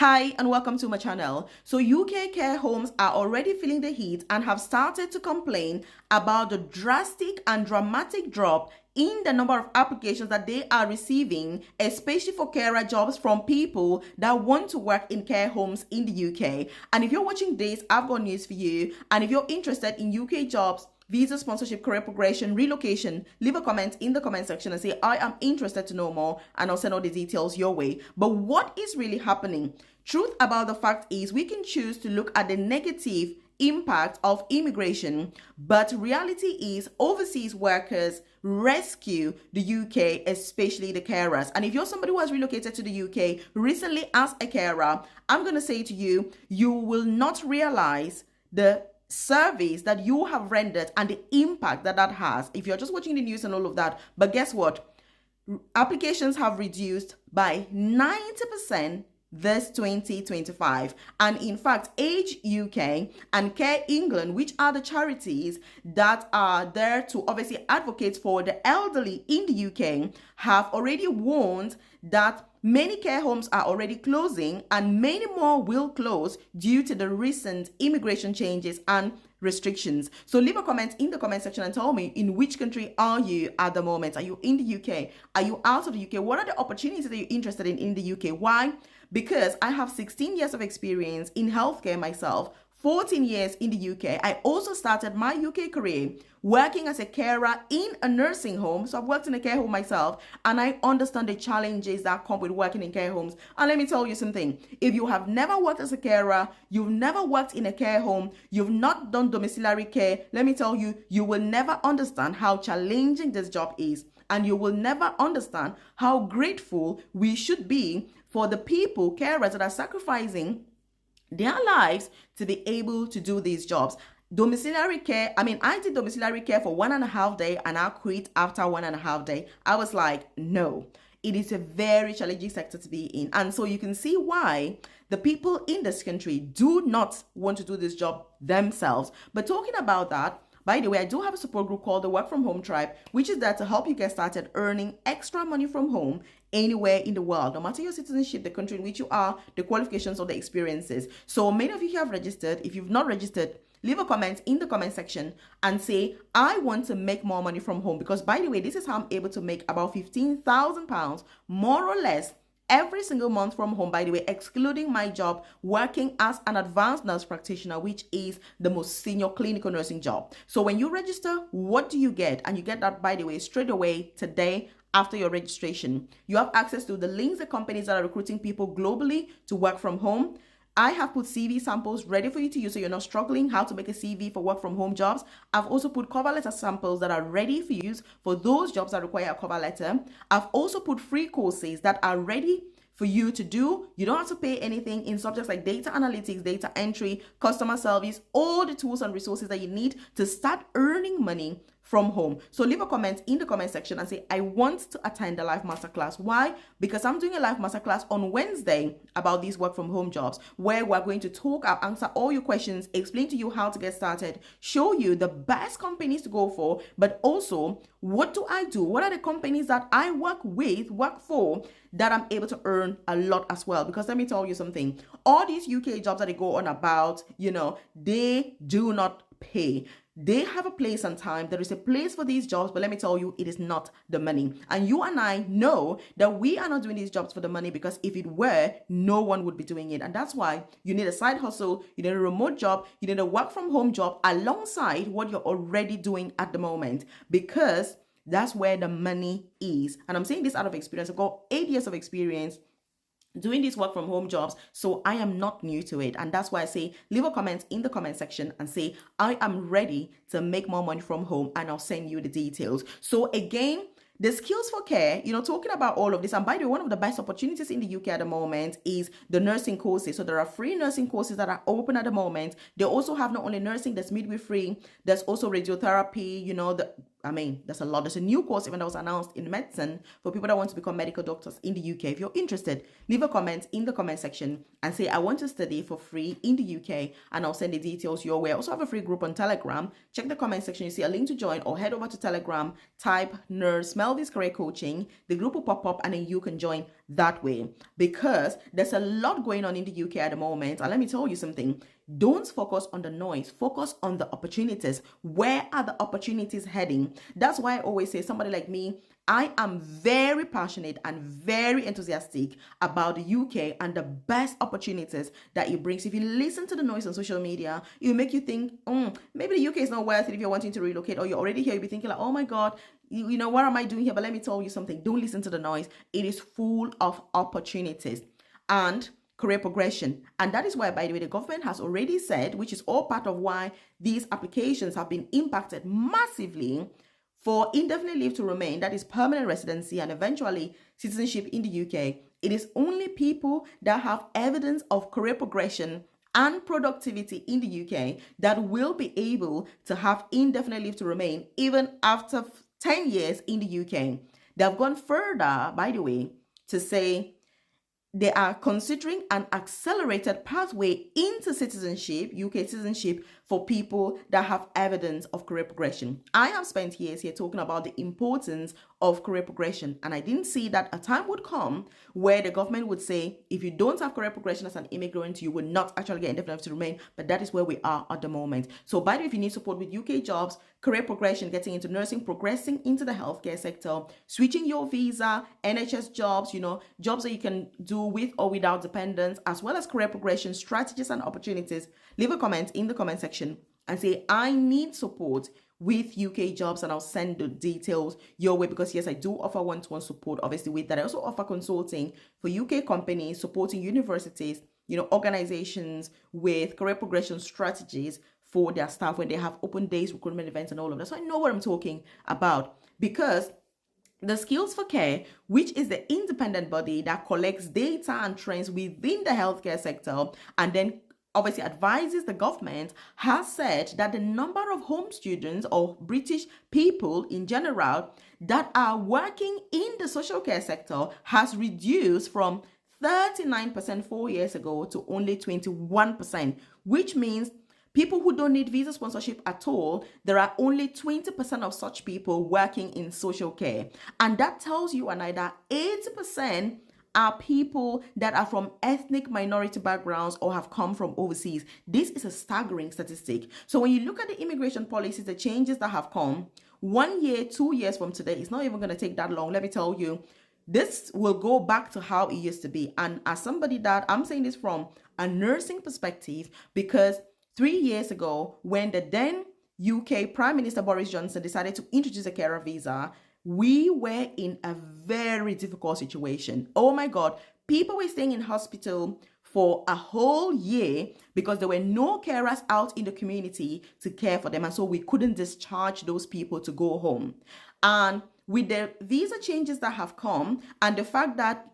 Hi and welcome to my channel. So UK care homes are already feeling the heat and have started to complain about the drastic and dramatic drop in the number of applications that they are receiving, especially for carer jobs from people that want to work in care homes in the UK. And if you're watching this, I've got news for you. And if you're interested in UK jobs, visa sponsorship, career progression, relocation, leave a comment in the comment section and say, I am interested to know more, and I'll send all the details your way. But what is really happening? Truth about the fact is we can choose to look at the negative impact of immigration, but reality is overseas workers rescue the UK, especially the carers. And if you're somebody who has relocated to the UK recently as a carer, I'm going to say to you, you will not realize the service that you have rendered and the impact that that has if you're just watching the news and all of that. But guess what? Applications have reduced by 90% this 2025. And in fact, Age UK and Care England, which are the charities that are there to obviously advocate for the elderly in the UK, have already warned that many care homes are already closing and many more will close due to the recent immigration changes and restrictions. So leave a comment in the comment section and tell me, in which country are you at the moment? Are you in the UK? Are you out of the UK? What are the opportunities that you're interested in the UK? Why? Because I have 16 years of experience in healthcare myself, 14 years in the UK. I also started my UK career working as a carer in a nursing home. So I've worked in a care home myself and I understand the challenges that come with working in care homes. And let me tell you something. If you have never worked as a carer, you've never worked in a care home, you've not done domiciliary care, let me tell you, you will never understand how challenging this job is. And you will never understand how grateful we should be for the people, carers that are sacrificing their lives to be able to do these jobs. Domiciliary care, I did domiciliary care for 1.5 days and I quit after 1.5 days. I was like, no, it is a very challenging sector to be in. And so you can see why the people in this country do not want to do this job themselves. But talking about that, by the way, I do have a support group called the Work From Home Tribe, which is there to help you get started earning extra money from home anywhere in the world, no matter your citizenship, the country in which you are, the qualifications or the experiences. So many of you have registered. If you've not registered, leave a comment in the comment section and say, I want to make more money from home. Because by the way, this is how I'm able to make about £15,000 more or less every single month from home, by the way, excluding my job working as an advanced nurse practitioner, which is the most senior clinical nursing job. So when you register, what do you get? And you get that, by the way, straight away today after your registration. You have access to the links, the companies that are recruiting people globally to work from home. I have put CV samples ready for you to use so you're not struggling how to make a CV for work from home jobs. I've also put cover letter samples that are ready for use for those jobs that require a cover letter. I've also put free courses that are ready for you to do. You don't have to pay anything in subjects like data analytics, data entry, customer service, all the tools and resources that you need to start earning money from home. So leave a comment in the comment section and say, I want to attend the live masterclass. Why? Because I'm doing a live masterclass on Wednesday about these work from home jobs, where we're going to talk, I'll answer all your questions, explain to you how to get started, show you the best companies to go for, but also what do I do? What are the companies that I work for, that I'm able to earn a lot as well? Because let me tell you something, all these UK jobs that they go on about, they do not pay. They have a place and time. There is a place for these jobs, but let me tell you, it is not the money. And you and I know that we are not doing these jobs for the money, because if it were, no one would be doing it. And that's why you need a side hustle, you need a remote job, you need a work from home job alongside what you're already doing at the moment, because that's where the money is. And I'm saying this out of experience. I've got 8 years of experience doing these work from home jobs, so I am not new to it. And that's why I say, leave a comment in the comment section and say, I am ready to make more money from home, and I'll send you the details. So again, the skills for care, talking about all of this. And by the way, one of the best opportunities in the UK at the moment is the nursing courses. So there are free nursing courses that are open at the moment. They also have not only nursing, there's midwifery, there's also radiotherapy, I mean, there's a lot. There's a new course even that was announced in medicine for people that want to become medical doctors in the UK. If you're interested, leave a comment in the comment section and say, I want to study for free in the UK, and I'll send the details your way. I also have a free group on Telegram. Check the comment section. You see a link to join, or head over to Telegram, type Nurse Melvy's Career Coaching. The group will pop up and then you can join that way, because there's a lot going on in the UK at the moment. And let me tell you something. Don't focus on the noise. Focus on the opportunities. Where are the opportunities heading? That's why I always say, somebody like me, I am very passionate and very enthusiastic about the UK and the best opportunities that it brings. If you listen to the noise on social media, it will make you think, maybe the UK is not worth it if you're wanting to relocate, or you're already here. You'll be thinking like, oh my God, you know, what am I doing here? But let me tell you something. Don't listen to the noise. It is full of opportunities and career progression. And that is why, by the way, the government has already said, which is all part of why these applications have been impacted massively for indefinite leave to remain, that is permanent residency and eventually citizenship in the UK. It is only people that have evidence of career progression and productivity in the UK that will be able to have indefinite leave to remain even after 10 years in the UK. They have gone further, by the way, to say they are considering an accelerated pathway into citizenship, UK citizenship, for people that have evidence of career progression. I have spent years here talking about the importance of career progression, and I didn't see that a time would come where the government would say, if you don't have career progression as an immigrant, you will not actually get indefinite to remain. But that is where we are at the moment. So by the way, if you need support with UK jobs, career progression, getting into nursing, progressing into the healthcare sector, switching your visa, NHS jobs, jobs that you can do with or without dependents, as well as career progression strategies and opportunities, leave a comment in the comment section and say, I need support with UK jobs, and I'll send the details your way, because yes, I do offer one-to-one support, obviously, with that. I also offer consulting for UK companies, supporting universities, organizations with career progression strategies for their staff when they have open days, recruitment events, and all of that. So I know what I'm talking about, because the Skills for Care, which is the independent body that collects data and trends within the healthcare sector and then obviously advises the government, has said that the number of home students or British people in general that are working in the social care sector has reduced from 39% 4 years ago to only 21%, which means people who don't need visa sponsorship at all, there are only 20% of such people working in social care. And that tells you and I that 80% are people that are from ethnic minority backgrounds or have come from overseas. This is a staggering statistic. So when you look at the immigration policies, the changes that have come, 1 year, 2 years from today, it's not even going to take that long. Let me tell you, this will go back to how it used to be. And as somebody that, I'm saying this from a nursing perspective, because 3 years ago, when the then UK Prime Minister Boris Johnson decided to introduce a carer visa, we were in a very difficult situation. Oh my God, people were staying in hospital for a whole year because there were no carers out in the community to care for them. And so we couldn't discharge those people to go home. And with the visa changes that have come and the fact that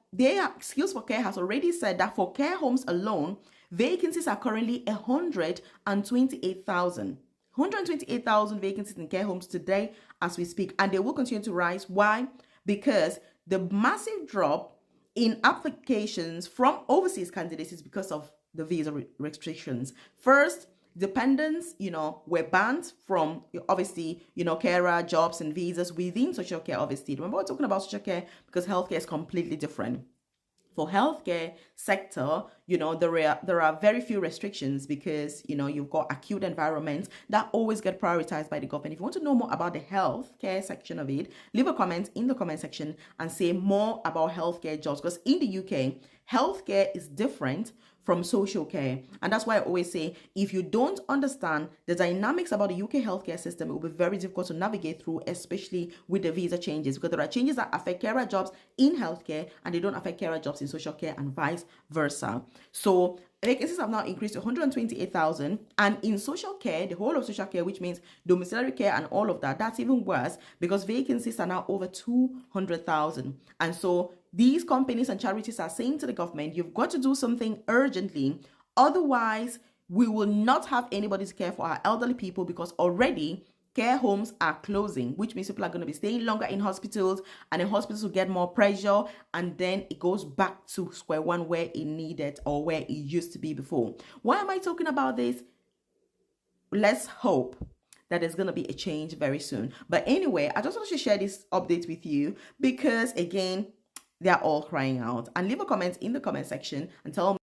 Skills for Care has already said that for care homes alone, vacancies are currently 128,000. 128,000 vacancies in care homes today as we speak, and they will continue to rise. Why? Because the massive drop in applications from overseas candidates is because of the visa restrictions. First, dependents, were banned from, obviously, carer jobs and visas within social care, obviously. Remember, we're talking about social care because healthcare is completely different. For healthcare sector, there are very few restrictions because, you've got acute environments that always get prioritized by the government. If you want to know more about the healthcare section of it, leave a comment in the comment section and say more about healthcare jobs, because in the UK, healthcare is different from social care. And that's why I always say, if you don't understand the dynamics about the UK healthcare system, it will be very difficult to navigate through, especially with the visa changes, because there are changes that affect carer jobs in healthcare and they don't affect carer jobs in social care and vice versa. So vacancies have now increased to 128,000, and in social care, the whole of social care, which means domiciliary care and all of that, that's even worse because vacancies are now over 200,000. And so these companies and charities are saying to the government, you've got to do something urgently, otherwise we will not have anybody to care for our elderly people, because already care homes are closing, which means people are going to be staying longer in hospitals, and in hospitals will get more pressure, and then it goes back to square one where it needed or where it used to be before. Why am I talking about this? Let's hope that there's going to be a change very soon. But anyway, I just wanted to share this update with you because, again, they're all crying out. And leave a comment in the comment section and tell me